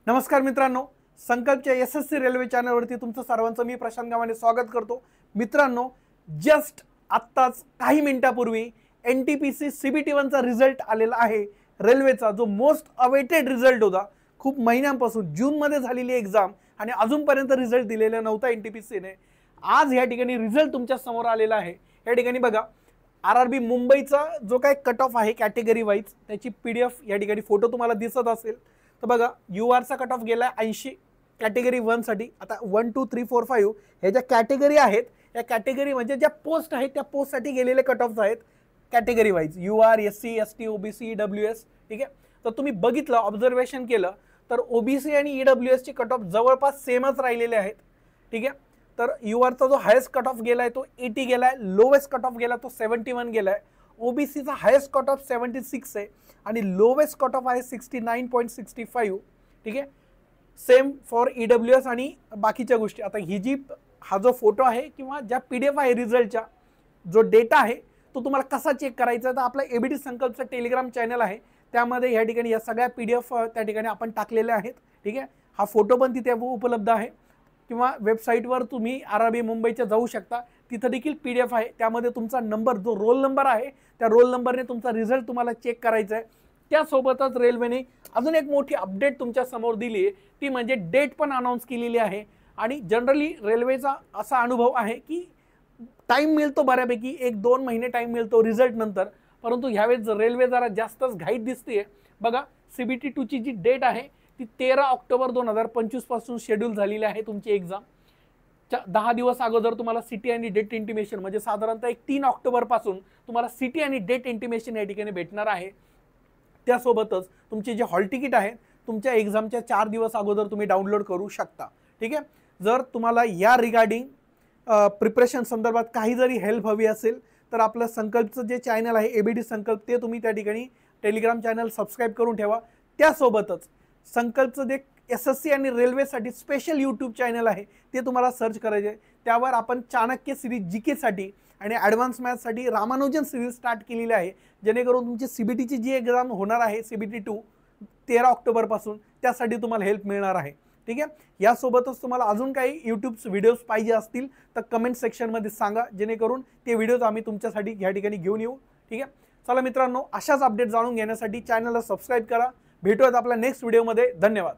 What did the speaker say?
नमस्कार मित्रांनो, संकल्पच्या SSC railway चॅनलवरती तुमचं सर्वांचं मी प्रशांत गावाने स्वागत करतो। मित्रांनो, जस्ट आत्ताच काही मिनिटापूर्वी एनटीपीसी CBT1 चा रिझल्ट आलेला आहे। रेल्वेचा जो मोस्ट अवेटेड रिझल्ट होता, खूप महिन्यांपासून जून मध्ये झालेली एग्जाम आणि अजूनपर्यंत रिझल्ट दिलेला नव्हता एनटीपीसीने। आज या ठिकाणी रिझल्ट तुमच्या समोर आलेला आहे। या ठिकाणी बघा, आरआरबी मुंबईचा जो काही कट ऑफ आहे कॅटेगरी वाइज त्याची पीडीएफ या ठिकाणी फोटो तुम्हाला दिसत असेल। तर बघा, यूआरचा कट ऑफ गेला 80 कॅटेगरी 1 साठी। आता 1 2 3 4 5 हे ज्या कॅटेगरी आहेत, या कॅटेगरी म्हणजे ज्या पोस्ट आहेत त्या पोस्ट साठी गेलेले कट ऑफ्स आहेत category wise, UR, SC, ST, OBC, EWS. ठीक आहे, तर तुम्ही बघितलं, ऑब्झर्वेशन केलं तर ओबीसी आणि ईडब्ल्यूएस चे कट ऑफ जवळपास सेमच राहिलेले आहेत। ठीक आहे, तर यूआरचा जो हायेस्ट कट ऑफ गेलाय तो 80 गेलाय, लोवेस्ट कट ऑफ गेला तो 71 गेलाय। ओबीसीचा हायेस्ट कट ऑफ 76 आहे आणि लोवेस्ट कट ऑफ आहे 69.65। ठीक आहे, सेम फॉर ईडब्ल्यूएस आणि बाकीच्या गोष्टी। आता ही जी हा जो फोटो आहे किंवा ज्या पीडीएफ आहे रिझल्टचा जो डेटा आहे तो तुम्हाला कसा चेक करायचा, तर आपला एबीटी संकल्पचा टेलिग्राम चॅनल आहे, त्यामध्ये या ठिकाणी या सगळ्या पीडीएफ त्या ठिकाणी आपण टाकलेल्या आहेत। ठीक आहे, हा फोटो पण तिथे उपलब्ध आहे किंवा वेबसाईटवर तुम्ही आरआरबी मुंबईच्या जाऊ शकता, तिथे देखील पीडीएफ आहे। त्यामध्ये तुमचा नंबर, जो रोल नंबर आहे त्या रोल नंबरने तुमचा रिझल्ट तुम्हाला चेक करायचा आहे। त्यासोबतच रेल्वेने अजून एक मोठी अपडेट तुमच्या समोर दिली आहे, ती म्हणजे डेट पण अनाउन्स केलेली आहे। आणि जनरली रेल्वेचा असा अनुभव आहे की टाइम मिळतो बऱ्यापैकी, 1-2 महिने टाइम मिळतो रिझल्ट नंतर, परंतु ह्यावेळेस रेल्वे जरा जास्तच घाईत दिसते। बघा, CBT2 ची जी डेट आहे ती 13 ऑक्टोबर 2025 पासून शेड्यूल झालेली आहे तुमची एग्जाम। 10 दिवस अगोदर तुम्हाला सिटी आणि डेट इंटिमेशन, म्हणजे साधारणतः 3 ऑक्टोबर पासून तुम्हाला सिटी आणि डेट इंटिमेशन या ठिकाणी भेटणार आहे। त्यासोबतच तुमचे जे हॉल तिकीट आहे तुमच्या एग्जामच्या 4 दिवस अगोदर तुम्ही डाउनलोड करू शकता। ठीक आहे, जर तुम्हाला या रिगार्डिंग प्रिपरेशन संदर्भात काही जरी हेल्प हवी असेल तर आपलं संकल्पचं जे चॅनल आहे एबीटी संकल्प, ते तुम्ही त्या ठिकाणी टेलिग्राम चॅनल सबस्क्राइब करून ठेवा। त्यासोबतच संकल्पचं जे एसएससी आणि रेल्वेसाठी स्पेशल यूट्यूब चॅनल आहे ते तुम्हाला सर्च करायचे, त्यावर आपण चाणक्य सिरीज जीके साठी आणि ॲडव्हान्स मॅथ्ससाठी रामानुजन सिरीज स्टार्ट केलेली आहे, जेणेकरून तुमची CBTची जी एक्झाम होणार आहे CBT2 13 ऑक्टोबर पासून, त्यासाठी तुम्हाला हेल्प मिळणार आहे। ठीक आहे, यासोबतच तुम्हाला अजून काही यूट्यूब व्हिडिओज पाहिजे असतील तर कमेंट सेक्शनमध्ये सांगा, जेणेकरून ते व्हिडिओज आम्ही तुमच्यासाठी या ठिकाणी घेऊन येऊ। ठीक आहे, चला मित्रांनो, अशाच अपडेट जाणून घेण्यासाठी चॅनलला सबस्क्राइब करा। भेटूयात आपल्या नेक्स्ट व्हिडिओमध्ये। धन्यवाद।